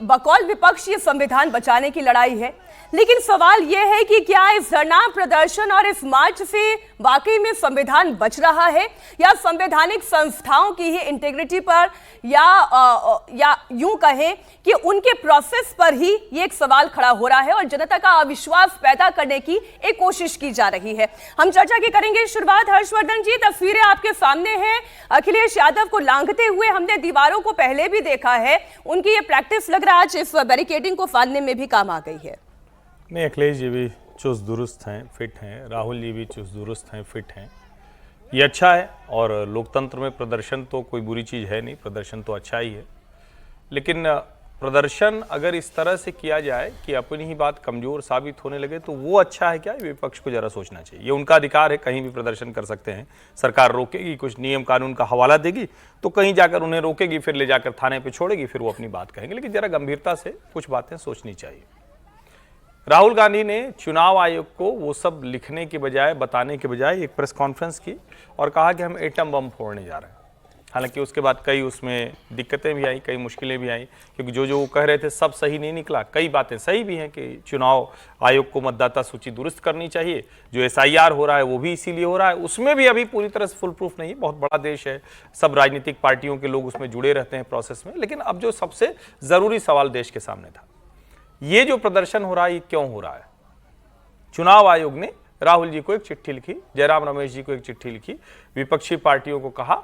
बकौल विपक्ष ये संविधान बचाने की लड़ाई है, लेकिन सवाल यह है कि क्या इस धरना प्रदर्शन और इस मार्च से वाकई में संविधान बच रहा है या संवैधानिक संस्थाओं की ही इंटीग्रिटी पर या यूं कहें कि उनके प्रोसेस पर ही ये एक सवाल खड़ा हो रहा है और जनता का अविश्वास पैदा करने की एक कोशिश की जा रही है। हम चर्चा की करेंगे शुरुआत। हर्षवर्धन जी, तस्वीरें आपके सामने हैं। अखिलेश यादव को लांघते हुए हमने दीवारों को पहले भी देखा है, उनकी ये प्रैक्टिस लग रहा है आज इस बैरिकेडिंग को फाड़ने में भी काम आ गई है। नहीं, अखिलेश जी भी चुस्त दुरुस्त हैं, फिट हैं, राहुल जी भी चुस्त दुरुस्त हैं, फिट हैं। ये अच्छा है और लोकतंत्र में प्रदर्शन तो कोई बुरी चीज़ है नहीं, प्रदर्शन तो अच्छा ही है। लेकिन प्रदर्शन अगर इस तरह से किया जाए कि अपनी ही बात कमज़ोर साबित होने लगे तो वो अच्छा है क्या? विपक्ष को ज़रा सोचना चाहिए। ये उनका अधिकार है, कहीं भी प्रदर्शन कर सकते हैं। सरकार रोकेगी, कुछ नियम कानून का हवाला देगी तो कहीं जाकर उन्हें रोकेगी, फिर ले जाकर थाने पर छोड़ेगी, फिर वो अपनी बात कहेंगे। लेकिन ज़रा गंभीरता से कुछ बातें सोचनी चाहिए। राहुल गांधी ने चुनाव आयोग को वो सब लिखने के बजाय, बताने के बजाय एक प्रेस कॉन्फ्रेंस की और कहा कि हम एटम बम फोड़ने जा रहे हैं। हालांकि उसके बाद कई उसमें दिक्कतें भी आई, कई मुश्किलें भी आई, क्योंकि जो वो कह रहे थे सब सही नहीं निकला। कई बातें सही भी हैं कि चुनाव आयोग को मतदाता सूची दुरुस्त करनी चाहिए, जो SIR हो रहा है वो भी इसीलिए हो रहा है। उसमें भी अभी पूरी तरह से फुल प्रूफ नहीं है, बहुत बड़ा देश है, सब राजनीतिक पार्टियों के लोग उसमें जुड़े रहते हैं प्रोसेस में। लेकिन अब जो सबसे ज़रूरी सवाल देश के सामने था, ये जो प्रदर्शन हो रहा है ये क्यों हो रहा है? चुनाव आयोग ने राहुल जी को एक चिट्ठी लिखी, जयराम रमेश जी को एक चिट्ठी लिखी, विपक्षी पार्टियों को कहा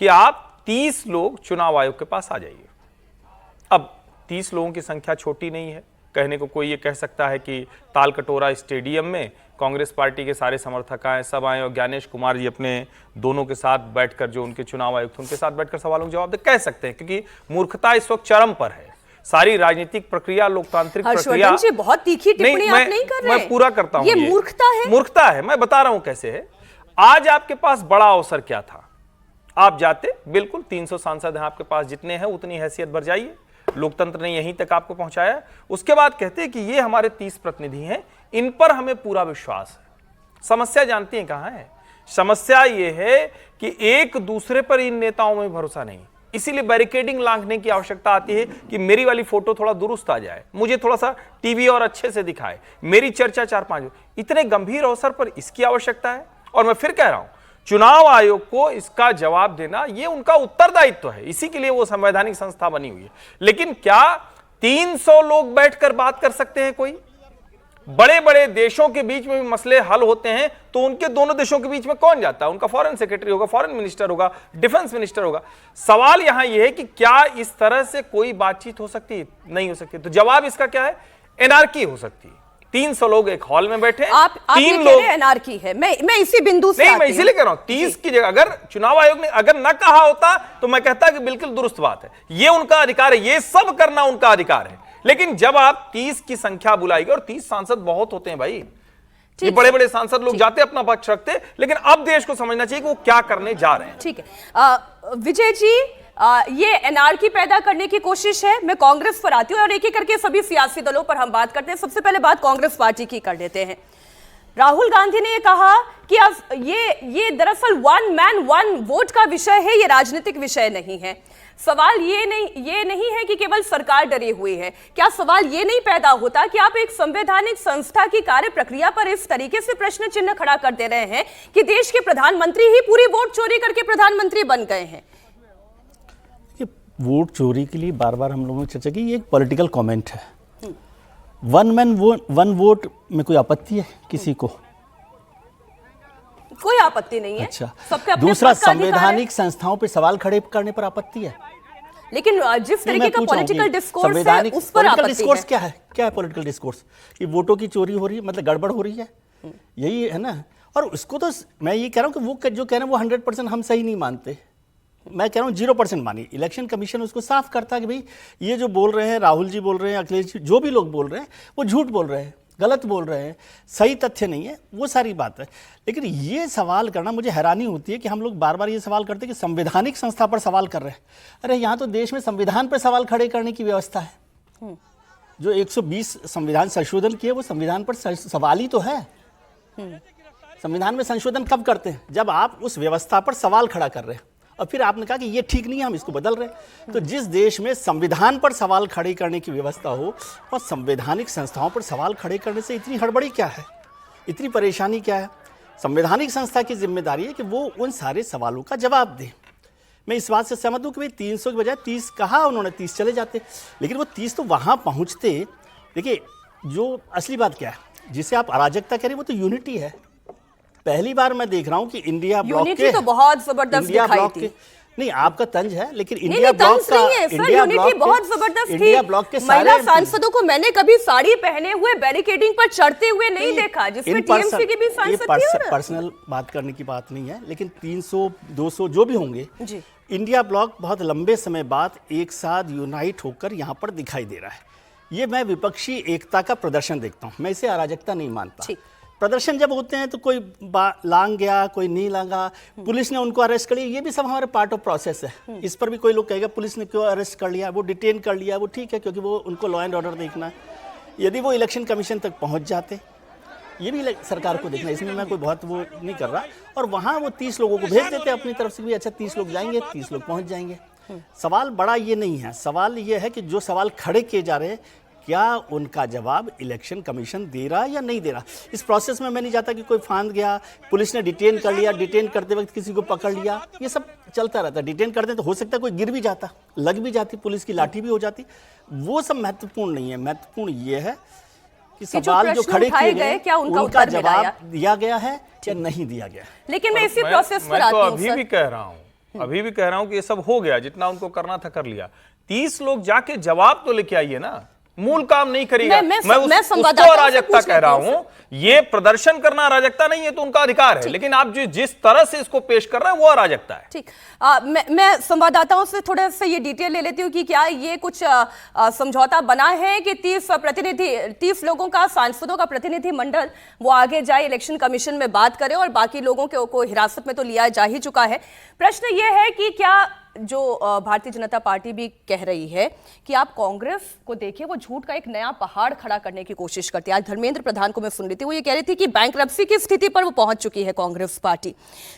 कि आप 30 लोग चुनाव आयोग के पास आ जाइए। अब 30 लोगों की संख्या छोटी नहीं है। कहने को कोई ये कह सकता है कि तालकटोरा स्टेडियम में कांग्रेस पार्टी के सारे समर्थक आए, सब आए और ज्ञानेश कुमार जी अपने दोनों के साथ बैठकर, जो उनके चुनाव आयुक्त उनके साथ बैठकर सवालों के जवाब दे, कह सकते हैं, क्योंकि मूर्खता इस वक्त चरम पर है। सारी राजनीतिक प्रक्रिया, लोकतांत्रिक प्रक्रिया। जी, बहुत तीखी टिप्पणी आप नहीं कर रहे। मैं पूरा करता हूं। ये मूर्खता है, मूर्खता है। मैं बता रहा हूं कैसे है। आज आपके पास बड़ा अवसर क्या था? आप जाते, बिल्कुल 300 सांसद हैं आपके पास, जितने हैं उतनी हैसियत भर जाइए। लोकतंत्र ने यहीं तक आपको पहुंचाया। उसके बाद कहते हैं कि ये हमारे 30 प्रतिनिधि हैं, इन पर हमें पूरा विश्वास है। समस्या जानती हैं कहां है? समस्या ये है कि एक दूसरे पर इन नेताओं में भरोसा नहीं। इसीलिए बैरिकेडिंग लांघने की आवश्यकता आती है कि मेरी वाली फोटो थोड़ा दुरुस्त आ जाए, मुझे थोड़ा सा टीवी और अच्छे से दिखाए, मेरी चर्चा 4-5। इतने गंभीर अवसर पर इसकी आवश्यकता है। और मैं फिर कह रहा हूं, चुनाव आयोग को इसका जवाब देना ये उनका उत्तरदायित्व है, इसी के लिए वो संवैधानिक संस्था बनी हुई है। लेकिन क्या 300 लोग बैठकर बात कर सकते हैं? कोई बड़े बड़े देशों के बीच में भी मसले हल होते हैं तो उनके दोनों देशों के बीच में कौन जाता है? उनका फॉरेन सेक्रेटरी होगा, फॉरेन मिनिस्टर होगा, डिफेंस मिनिस्टर होगा। सवाल यहां यह है कि क्या इस तरह से कोई बातचीत हो सकती है? नहीं हो सकती। तो जवाब इसका क्या है? एनार्की हो सकती है। 300 लोग एक हॉल में बैठे, आप 3 लोग एनार्की है। मैं इसी बिंदु से नहीं, मैं इसीलिए कह रहा हूं 30 की जगह अगर चुनाव आयोग ने अगर न कहा होता तो मैं कहता कि बिल्कुल दुरुस्त बात है, ये उनका अधिकार है, ये सब करना उनका अधिकार है। लेकिन जब आप 30 की संख्या बुलाएगी, और 30 सांसद बहुत होते हैं भाई, ये बड़े बड़े सांसद लोग जाते अपना पक्ष रखते, लेकिन अब देश को समझना चाहिए कि वो क्या करने जा रहे हैं। ठीक है विजय जी, ये एनार्की पैदा करने की कोशिश है। मैं कांग्रेस पर आती हूँ और एक एक करके सभी सियासी दलों पर हम बात करते हैं। सबसे पहले बात कांग्रेस पार्टी की कर लेते हैं। राहुल गांधी ने कहा कि अब ये दरअसल 1 मैन 1 वोट का विषय है, ये राजनीतिक विषय नहीं है। सवाल ये नहीं है कि केवल सरकार डरी हुई है। क्या सवाल ये नहीं पैदा होता कि आप एक संवैधानिक संस्था की कार्य प्रक्रिया पर इस तरीके से प्रश्न चिन्ह खड़ा कर दे रहे हैं कि देश के प्रधानमंत्री ही पूरी वोट चोरी करके प्रधानमंत्री बन गए हैं? वोट चोरी के लिए बार बार हम लोगों ने चर्चा की, ये एक पॉलिटिकल कमेंट है। 1 मैन 1 वोट में कोई आपत्ति है किसी को? कोई आपत्ति नहीं है। अच्छा, सबके दूसरा, संवैधानिक संस्थाओं पर सवाल खड़े करने पर आपत्ति है। लेकिन जिस तरीके का पॉलिटिकल डिस्कोर्स है उस पर पॉलिटिकल डिस्कोर्स क्या है? क्या है पॉलिटिकल डिस्कोर्स? कि वोटों की चोरी हो रही है, मतलब गड़बड़ हो रही है, यही है ना। और उसको तो मैं ये कह रहा हूँ कि वो जो कह रहे हैं वो 100% हम सही नहीं मानते। मैं कह रहा हूँ 0% मानिए। इलेक्शन कमीशन उसको साफ करता है कि भाई ये जो बोल रहे हैं, राहुल जी बोल रहे हैं, अखिलेश जी, जो भी लोग बोल रहे हैं वो झूठ बोल रहे हैं, गलत बोल रहे हैं, सही तथ्य नहीं है, वो सारी बात है। लेकिन ये सवाल करना, मुझे हैरानी होती है कि हम लोग बार बार ये सवाल करते हैं कि संवैधानिक संस्था पर सवाल कर रहे हैं। अरे यहाँ तो देश में संविधान पर सवाल खड़े करने की व्यवस्था है। जो 120 संविधान संशोधन किए वो संविधान पर सवाल ही तो है। संविधान में संशोधन कब करते हैं? जब आप उस व्यवस्था पर सवाल खड़ा कर रहे हैं। और फिर आपने कहा कि ये ठीक नहीं है, हम इसको बदल रहे हैं। तो जिस देश में संविधान पर सवाल खड़े करने की व्यवस्था हो और संवैधानिक संस्थाओं पर सवाल खड़े करने से इतनी हड़बड़ी क्या है, इतनी परेशानी क्या है? संवैधानिक संस्था की जिम्मेदारी है कि वो उन सारे सवालों का जवाब दे। मैं इस बात से सहमत हूँ कि भाई 300 के बजाय 30 कहा उन्होंने, 30 चले जाते, लेकिन वो 30 तो वहाँ पहुँचते। देखिए, जो असली बात क्या है, जिसे आप अराजकता कह रहे हैं, वो तो यूनिटी है। पहली बार मैं देख रहा हूँ कि इंडिया ब्लॉक यूनिटी तो बहुत जबरदस्त दिखाई थी। नहीं, आपका तंज है, लेकिन नहीं, इंडिया ब्लॉक का यूनिटी बहुत जबरदस्त थी। इंडिया ब्लॉक के महिला सांसदों को मैंने कभी साड़ी पहने हुए बैरिकेडिंग पर चढ़ते हुए नहीं देखा, जिसमें टीएमसी की भी सांसद थी। पर्सनल बात करने की बात नहीं है, लेकिन 300 200 जो भी होंगे, इंडिया ब्लॉक बहुत लंबे समय बाद एक साथ यूनाइट होकर यहाँ पर दिखाई दे रहा है। ये मैं विपक्षी एकता का प्रदर्शन देखता हूँ, मैं इसे अराजकता नहीं मानता। प्रदर्शन जब होते हैं तो कोई लांग गया, कोई नहीं लांगा, पुलिस ने उनको अरेस्ट कर लिया, ये भी सब हमारे पार्ट ऑफ प्रोसेस है। इस पर भी कोई लोग कहेगा पुलिस ने क्यों अरेस्ट कर लिया, वो डिटेन कर लिया, वो ठीक है, क्योंकि वो उनको लॉ एंड ऑर्डर देखना है। यदि वो इलेक्शन कमीशन तक पहुंच जाते, ये भी सरकार को देखना है, इसमें मैं कोई बहुत वो नहीं कर रहा, और वहाँ वो 30 लोगों को भेज देते अपनी तरफ से भी, अच्छा 30 लोग जाएंगे, 30 लोग पहुँच जाएंगे। सवाल बड़ा ये नहीं है, सवाल ये है कि जो सवाल खड़े किए जा रहे हैं, क्या उनका जवाब इलेक्शन कमीशन दे रहा है या नहीं दे रहा। इस प्रोसेस में मैं नहीं चाहता कि कोई फांद गया, पुलिस ने डिटेन कर लिया, डिटेन करते वक्त किसी को पकड़ लिया, ये सब चलता रहता। डिटेन करते तो हो सकता है कोई गिर भी जाता, लग भी जाती, पुलिस की लाठी भी हो जाती, वो सब महत्वपूर्ण नहीं है। महत्वपूर्ण ये है कि सवाल जो खड़े किए गए, क्या उनका जवाब दिया गया है या नहीं दिया गया। लेकिन मैं इसी प्रोसेस पर आती हूं, अभी भी कह रहा हूं कि ये सब हो गया, जितना उनको करना था कर लिया। 30 लोग जाके जवाब तो लेके आइए ना, मूल काम नहीं करेगा। मैं उसको अराजकता कह रहा हूं, ये प्रदर्शन करना अराजकता नहीं है, तो उनका अधिकार है, लेकिन आप जिस तरह से इसको पेश कर रहे हैं वो अराजकता है। ठीक, मैं संवाददाताओं से थोड़ा सा ये डिटेल ले लेती हूँ कि क्या ये कुछ समझौता बना है कि 30 लोगों का, सांसदों का प्रतिनिधि मंडल वो आगे जाए, इलेक्शन कमीशन में बात करे, और बाकी लोगों को हिरासत में तो लिया जा ही चुका है। प्रश्न ये है कि क्या जो भारतीय जनता पार्टी भी कह रही है कि आप कांग्रेस को देखिए, वो झूठ का एक नया पहाड़ खड़ा करने की कोशिश करती है। आज धर्मेंद्र प्रधान को मैं सुन रही थी, वो ये कह रही थी कि बैंकरप्सी की स्थिति पर वो पहुंच चुकी है कांग्रेस पार्टी,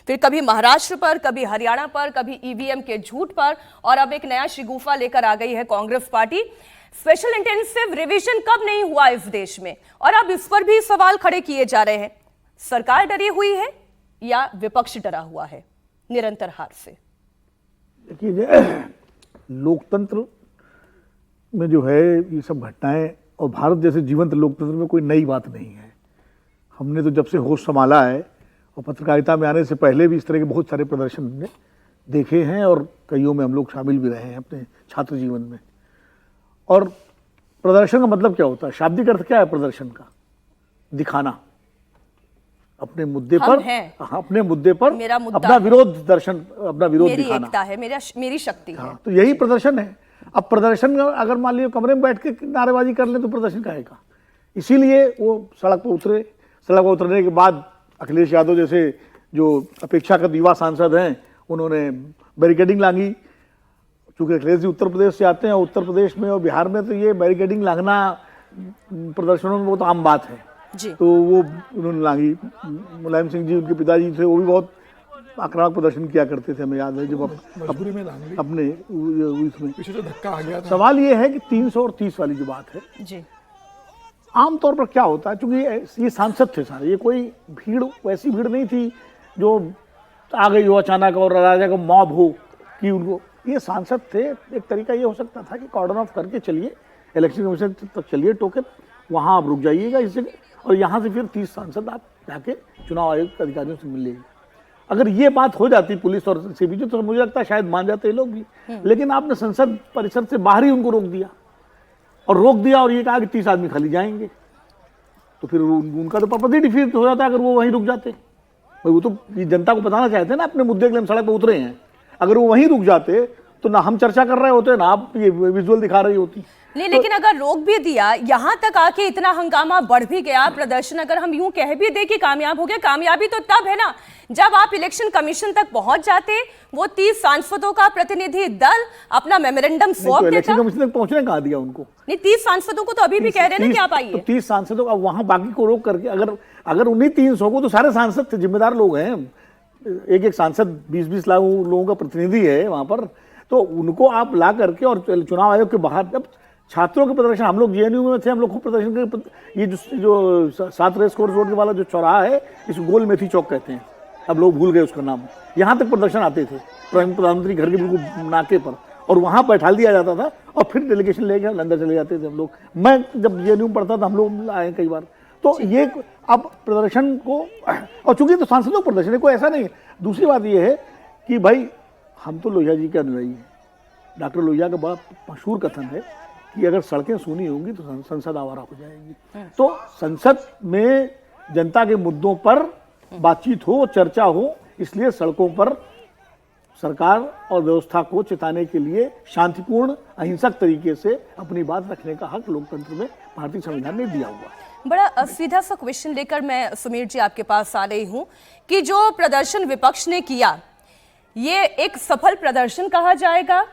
फिर कभी महाराष्ट्र पर, कभी हरियाणा पर, कभी ईवीएम के झूठ पर, और अब एक नया शिगुफा लेकर आ गई है Congress party. Special intensive revision कब नहीं हुआ इस देश में, और अब इस पर भी सवाल खड़े किए जा रहे हैं। सरकार डरी हुई है या विपक्ष डरा हुआ है निरंतर हार से? देखिए, लोकतंत्र में जो है ये सब घटनाएं, और भारत जैसे जीवंत लोकतंत्र में कोई नई बात नहीं है। हमने तो जब से होश संभाला है, और पत्रकारिता में आने से पहले भी इस तरह के बहुत सारे प्रदर्शन हमने देखे हैं, और कईयों में हम लोग शामिल भी रहे हैं अपने छात्र जीवन में। और प्रदर्शन का मतलब क्या होता है, शाब्दिक अर्थ क्या है प्रदर्शन का? दिखाना अपने मुद्दे पर, अपने मुद्दे पर अपना विरोध दर्शन, अपना विरोध दिखाना। एकता है, मेरी शक्ति है। तो यही प्रदर्शन है। अब प्रदर्शन अगर मान लीजिए कमरे में बैठ के नारेबाजी कर ले तो प्रदर्शन कहेगा। इसीलिए वो सड़क पर उतरे। सड़क पर उतरने के बाद अखिलेश यादव जैसे जो अपेक्षाकृत युवा सांसद हैं, उन्होंने बैरिकेडिंग लांगी। चूंकि अखिलेश जी उत्तर प्रदेश से आते हैं, उत्तर प्रदेश में और बिहार में तो ये बैरिकेडिंग लांघना प्रदर्शनों में बहुत आम बात है जी। तो वो उन्होंने लांगी। मुलायम सिंह जी उनके पिताजी थे, वो भी बहुत आक्रामक प्रदर्शन किया करते थे, हमें याद है। जब अपने उसमें पीछे जो धक्का आ गया था। सवाल ये है कि 330 वाली जो बात है जी, आमतौर पर क्या होता है, चूंकि ये सांसद थे सारे, ये कोई भीड़ वैसी भीड़ नहीं थी जो आ गई हो अचानक और राजा का मॉब हो कि उनको, ये सांसद थे। एक तरीका ये हो सकता था कि कॉर्डन ऑफ करके चलिए, इलेक्शन कमीशन तक चलिए, टोकन वहाँ आप रुक जाइएगा इस जगह, और यहाँ से फिर 30 सांसद आप जाके चुनाव आयोग के अधिकारियों से मिल लीजिए। अगर ये बात हो जाती पुलिस और सीबीआई तो मुझे लगता है शायद मान जाते लोग भी, लेकिन आपने संसद परिसर से बाहर ही उनको रोक दिया, और ये कहा कि 30 आदमी खाली जाएंगे, तो फिर उनका तो पर्पस ही डिफीट हो जाता अगर वो वहीं रुक जाते। वो तो जनता को बताना चाहते हैं ना अपने मुद्दे के लिए हम सड़क पर उतरे हैं, अगर वो वहीं रुक जाते तो ना हम चर्चा कर रहे होते, ना आप ये विजुअल दिखा रही होती। नहीं, लेकिन अगर रोक भी दिया, यहां तक आके इतना हंगामा बढ़ भी गया, प्रदर्शन अगर हम यूं कह भी दे कि कामयाब हो गया, कामयाबी तो तब है ना जब आप इलेक्शन कमीशन तक पहुंच जाते, वो 30 सांसदों का प्रतिनिधि दल अपना मेमोरेंडम सौंप देता। इलेक्शन कमीशन तक पहुंचने कहा दिया उनको? नहीं, 30 सांसदों को तो अभी भी कह रहे हैं ना कि आप आइए। 30 सांसदों का वहां बाकी को रोक करके, अगर उन्हीं 300 को, तो सारे सांसद थे, जिम्मेदार लोग हैं, एक एक सांसद 20-20 लाख लोगों का प्रतिनिधि है वहाँ पर, तो उनको आप ला करके और चुनाव आयोग के बाहर, जब छात्रों के प्रदर्शन, हम लोग जेएनयू में थे, हम लोग खूब प्रदर्शन के, ये जो 7 रेस कोर्स रोड वाला जो चौराहा है, इस गोल मेथी चौक कहते हैं, अब लोग भूल गए उसका नाम, यहाँ तक प्रदर्शन आते थे प्रधानमंत्री घर के बिल्कुल नाके पर, और वहाँ बैठा दिया जाता था और फिर डेलीगेशन लेके अंदर चले जाते थे हम लोग। मैं जब जेएनयू में पढ़ता था हम लोग आए कई बार। तो ये अब प्रदर्शन को, और चूंकि तो सांसदों का प्रदर्शन है, कोई ऐसा नहीं है। दूसरी बात ये है कि भाई हम तो लोहिया जी के अनुयायी हैं। डॉक्टर लोहिया का बड़ा मशहूर कथन है कि अगर सड़कें सूनी होंगी तो संसद आवारा हो जाएगी। तो संसद में जनता के मुद्दों पर बातचीत हो, चर्चा हो, इसलिए सड़कों पर सरकार और व्यवस्था को चिताने के लिए शांतिपूर्ण अहिंसक तरीके से अपनी बात रखने का हक लोकतंत्र में भारतीय संविधान ने दिया हुआ है। बड़ा सीधा सा क्वेश्चन लेकर मैं समीर जी आपके पास आ रही हूं कि जो प्रदर्शन विपक्ष ने किया, ये एक सफल प्रदर्शन कहा जाएगा?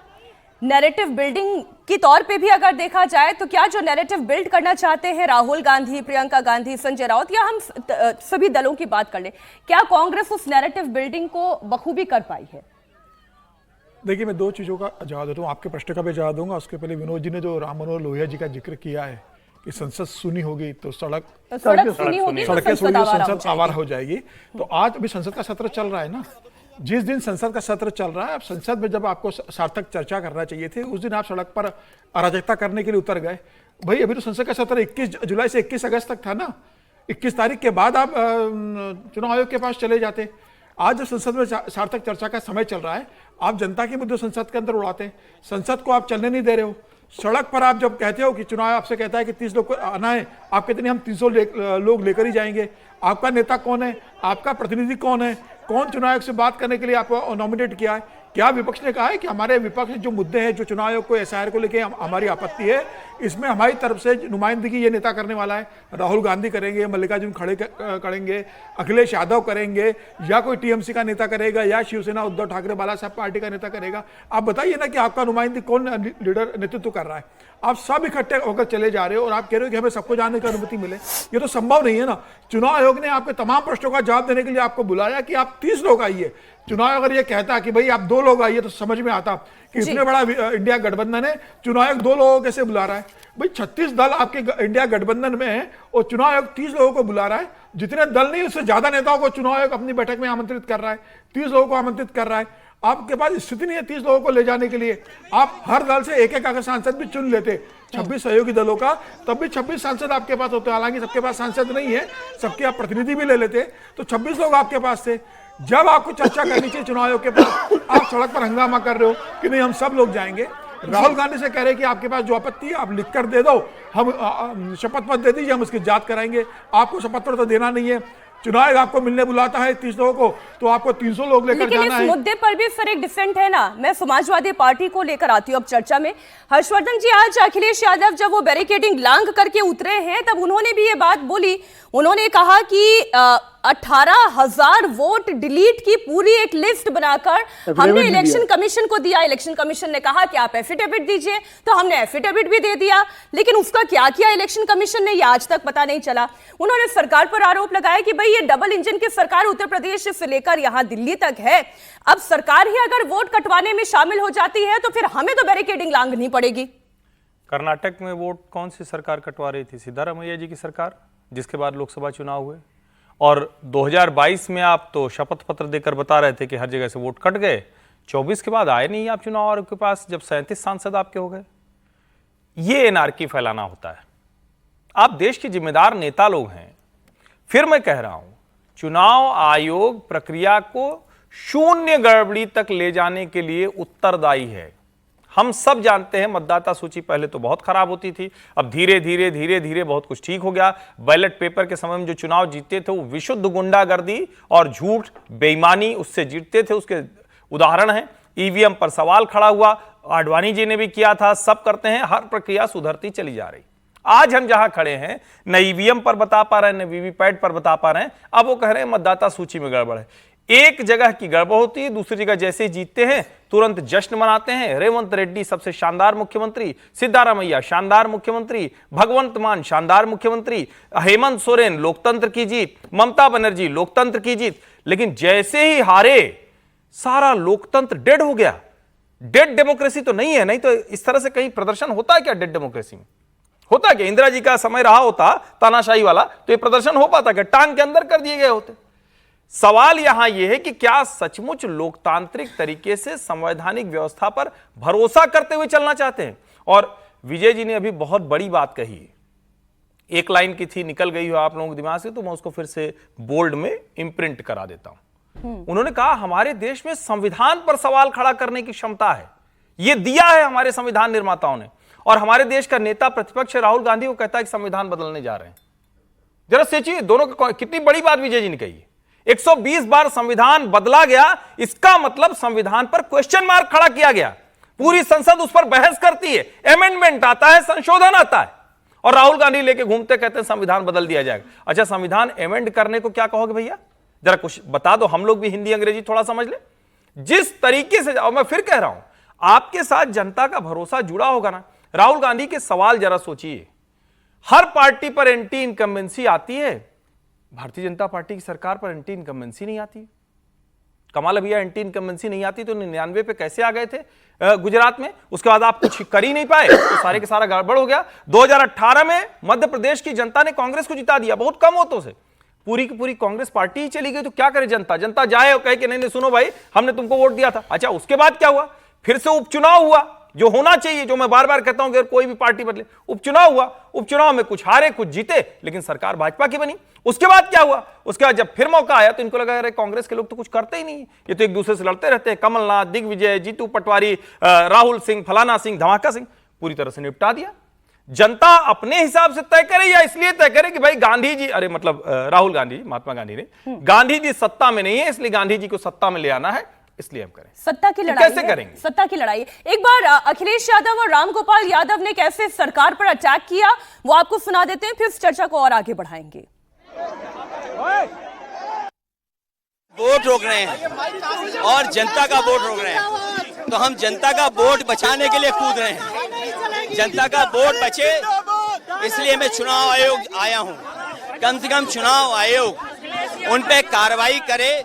नैरेटिव बिल्डिंग की तौर पे भी अगर देखा जाए तो क्या जो नैरेटिव बिल्ड करना चाहते हैं राहुल गांधी, प्रियंका गांधी, संजय राउत, या हम सभी दलों की बात कर लें, क्या कांग्रेस उस नैरेटिव बिल्डिंग को बखूबी कर पाई है? देखिए, मैं 2 चीज़ों का जवाब देता हूँ। आपके प्रश्न का भी जवाब दूंगा। उसके पहले विनोद जी ने जो राम मनोहर लोहिया जी का जिक्र किया है कि संसद सुनी होगी तो सड़कें सुनी होगी, संसद आवारा हो जाएगी। तो आज अभी संसद का सत्र चल रहा है ना, जिस दिन संसद का सत्र चल रहा है, अब संसद में जब आपको सार्थक चर्चा करना चाहिए थे, उस दिन आप सड़क पर अराजकता करने के लिए उतर गए। भाई अभी तो संसद का सत्र 21 जुलाई से 21 अगस्त तक था ना, 21 तारीख के बाद आप चुनाव आयोग के पास चले जाते। आज जब संसद में सार्थक चर्चा का समय चल रहा है, आप जनता के मुद्दे संसद के अंदर उड़ाते हैं, संसद को आप चलने नहीं दे रहे हो। सड़क पर आप जब कहते हो कि चुनाव आपसे कहता है कि 30 लोग को आना है, आप कहते नहीं हम 300 लोग लेकर ही जाएंगे। आपका नेता कौन है? आपका प्रतिनिधि कौन है? कौन चुनाव आयोग से बात करने के लिए आपको नॉमिनेट किया है? क्या विपक्ष ने कहा है कि हमारे विपक्ष जो मुद्दे हैं, जो चुनाव आयोग को एसआईआर को लेकर हमारी आपत्ति है, इसमें हमारी तरफ से नुमाइंदगी ये नेता करने वाला है? राहुल गांधी करेंगे, मल्लिकार्जुन खड़गे करेंगे, अखिलेश यादव करेंगे, या कोई टीएमसी का नेता करेगा, या शिवसेना उद्धव ठाकरे बाला साहब पार्टी का नेता करेगा? आप बताइए ना कि आपका नुमाइंदगी कौन लीडर नेतृत्व कर रहा है? आप सब इकट्ठे होकर चले जा रहे हो और आप कह रहे हो कि हमें सबको जाने की अनुमति मिले। ये तो संभव नहीं है ना। चुनाव आयोग ने आपके तमाम प्रश्नों का जवाब देने के लिए आपको बुलाया कि आप 30 लोग आइए। चुनाव अगर ये कहता कि भाई आप 2 लोग आइए तो समझ में आता कि इतने बड़ा इंडिया गठबंधन है, चुनाव आयोग 2 लोगों को कैसे बुला रहा है? भाई 36 दल आपके इंडिया गठबंधन में है और चुनाव आयोग 30 लोगों को बुला रहा है। जितने दल नहीं, उससे ज्यादा नेताओं को चुनाव आयोग अपनी बैठक में आमंत्रित कर रहा है, 30 लोगों को आमंत्रित कर रहा है। आपके पास स्थिति नहीं है 30 लोगों को ले जाने के लिए। आप हर दल से एक अगर सांसद भी चुन लेते, 26 सहयोगी दलों का, तब भी 26 सांसद आपके पास होते। हालांकि सबके पास सांसद नहीं है, सबके आप प्रतिनिधि भी ले लेते, तो 26 लोग आपके पास थे। जब आपको चर्चा करनी चाहिए चुनाव आयोग के पास, आप सड़क पर हंगामा कर रहे हो कि नहीं हम सब लोग जाएंगे। राहुल गांधी से कह रहे हैं कि आपके पास जो आपत्ति है आप लिख कर दे दो, हम शपथ पत्र दे दीजिए, हम उसकी जांच कराएंगे। आपको शपथ पत्र तो देना नहीं है। चुनाव आयोग आपको मिलने बुलाता है 30 लोगों को, तो आपको 300 लोग लेकर जाना है। लेकिन इस मुद्दे पर भी सर एक डिफरेंट है ना। मैं समाजवादी पार्टी को लेकर आती हूँ अब चर्चा में। हर्षवर्धन जी, आज अखिलेश यादव जब वो बैरिकेडिंग लांघ करके उतरे हैं, तब उन्होंने भी ये बात बोली। उन्होंने कहा कि 18,000 वोट डिलीट की पूरी एक लिस्ट बनाकर हमने इलेक्शन कमीशन को दिया। इलेक्शन कमीशन ने कहा कि आप एफिडेविट दीजिए, तो हमने एफिडेविट भी दे दिया। लेकिन उसका क्या किया इलेक्शन कमीशन ने, ये आज तक पता नहीं चला। उन्होंने सरकार पर आरोप लगाया कि भाई ये डबल इंजन की सरकार उत्तर प्रदेश से लेकर यहां दिल्ली तक है। अब सरकार ही अगर वोट कटवाने में शामिल हो जाती है तो फिर हमें तो बैरिकेडिंग लांघनी पड़ेगी। कर्नाटक में वोट कौन सी सरकार कटवा रही थी? सिद्धारमैया जी की सरकार, जिसके बाद लोकसभा चुनाव हुए। और 2022 में आप तो शपथ पत्र देकर बता रहे थे कि हर जगह से वोट कट गए। 24 के बाद आए नहीं आप चुनाव आयोग के पास, जब 37 सांसद आपके हो गए। ये एनार्की फैलाना होता है। आप देश के जिम्मेदार नेता लोग हैं। फिर मैं कह रहा हूं, चुनाव आयोग प्रक्रिया को शून्य गड़बड़ी तक ले जाने के लिए उत्तरदायी है। हम सब जानते हैं मतदाता सूची पहले तो बहुत खराब होती थी, अब धीरे धीरे बहुत कुछ ठीक हो गया। बैलेट पेपर के समय में जो चुनाव जीतते थे वो विशुद्ध गुंडागर्दी और झूठ बेईमानी उससे जीतते थे, उसके उदाहरण हैं। ईवीएम पर सवाल खड़ा हुआ, आडवाणी जी ने भी किया था, सब करते हैं, हर प्रक्रिया सुधरती चली जा रही। आज हम जहां खड़े हैं, न ईवीएम पर बता पा रहे हैं, न वीवीपैट पर बता पा रहे हैं, अब वो कह रहे हैं मतदाता सूची में गड़बड़ है। एक जगह की गड़बड़ होती है, दूसरी जगह जैसे ही जीतते हैं तुरंत जश्न मनाते हैं। रेवंत रेड्डी सबसे शानदार मुख्यमंत्री, सिद्धारामैया शानदार मुख्यमंत्री, भगवंत मान शानदार मुख्यमंत्री, हेमंत सोरेन लोकतंत्र की जीत, ममता बनर्जी लोकतंत्र की जीत। लेकिन जैसे ही हारे सारा लोकतंत्र डेड हो गया। डेड डेमोक्रेसी तो नहीं है, नहीं तो इस तरह से कहीं प्रदर्शन होता है क्या? डेड डेमोक्रेसी में होता है क्या? इंदिरा जी का समय रहा होता तानाशाही वाला तो ये प्रदर्शन हो पाता क्या? टांग के अंदर कर दिए गए होते। सवाल यहां यह है कि क्या सचमुच लोकतांत्रिक तरीके से संवैधानिक व्यवस्था पर भरोसा करते हुए चलना चाहते हैं? और विजय जी ने अभी बहुत बड़ी बात कही, एक लाइन की थी, निकल गई हो आप लोगों के दिमाग से, तो मैं उसको फिर से बोल्ड में इम्प्रिंट करा देता हूं। उन्होंने कहा हमारे देश में संविधान पर सवाल खड़ा करने की क्षमता है, यह दिया है हमारे संविधान निर्माताओं ने। और हमारे देश का नेता प्रतिपक्ष राहुल गांधी को कहता है कि संविधान बदलने जा रहे हैं। जरा सोचिए दोनों का कितनी बड़ी बात विजय जी ने कही है। 120 बार संविधान बदला गया, इसका मतलब संविधान पर क्वेश्चन मार्क खड़ा किया गया। पूरी संसद उस पर बहस करती है, अमेंडमेंट आता है, संशोधन आता है, और राहुल गांधी लेके घूमते कहते हैं संविधान बदल दिया जाएगा। अच्छा, संविधान अमेंड करने को क्या कहोगे भैया? जरा कुछ बता दो, हम लोग भी हिंदी अंग्रेजी थोड़ा समझ ले। जिस तरीके से, और मैं फिर कह रहा हूं, आपके साथ जनता का भरोसा जुड़ा होगा ना। राहुल गांधी के सवाल जरा सोचिए, हर पार्टी पर एंटी इनकम्बेंसी आती है, भारतीय जनता पार्टी की सरकार पर एंटी इनकम्बेंसी नहीं आती। कमाल भैया, एंटी इनकम्बेंसी नहीं आती तो 99 पे कैसे आ गए थे गुजरात में? उसके बाद आप कुछ कर ही नहीं पाए तो सारे के सारा गड़बड़ हो गया। 2018 में मध्य प्रदेश की जनता ने कांग्रेस को जिता दिया, बहुत कम वोटों से। पूरी की पूरी कांग्रेस पार्टी ही चली गई तो क्या करे जनता? जनता जाए और कहे कि नहीं नहीं सुनो भाई, हमने तुमको वोट दिया था। अच्छा, उसके बाद क्या हुआ? फिर से उपचुनाव हुआ, जो होना चाहिए, जो मैं बार बार कहता हूं कि कोई भी पार्टी बदले। उपचुनाव हुआ, उपचुनाव में कुछ हारे कुछ जीते, लेकिन सरकार भाजपा की बनी। उसके बाद क्या हुआ? उसके बाद जब फिर मौका आया तो इनको लगा अरे कांग्रेस के लोग तो कुछ करते ही नहीं, ये तो एक दूसरे से लड़ते रहते हैं। कमलनाथ, दिग्विजय, जीतू पटवारी, राहुल सिंह, फलाना सिंह, धमाका सिंह, पूरी तरह से निपटा दिया। जनता अपने हिसाब से तय करे या इसलिए तय करे कि भाई गांधी जी, अरे मतलब राहुल गांधी, महात्मा गांधी ने, गांधी जी सत्ता में नहीं है इसलिए गांधी जी को सत्ता में ले आना है, इसलिए हम करें। सत्ता की लड़ाई कैसे करेंगे? सत्ता की लड़ाई। एक बार अखिलेश यादव और रामगोपाल यादव ने कैसे सरकार पर अटैक किया वो आपको सुना देते हैं, फिर इस चर्चा को और आगे बढ़ाएंगे। वोट रोक रहे हैं और जनता का वोट रोक रहे हैं, तो हम जनता का वोट बचाने के लिए कूद रहे हैं। जनता का वोट बचे इसलिए मैं चुनाव आयोग आया हूं। कम से कम चुनाव आयोग उन पे कार्रवाई करे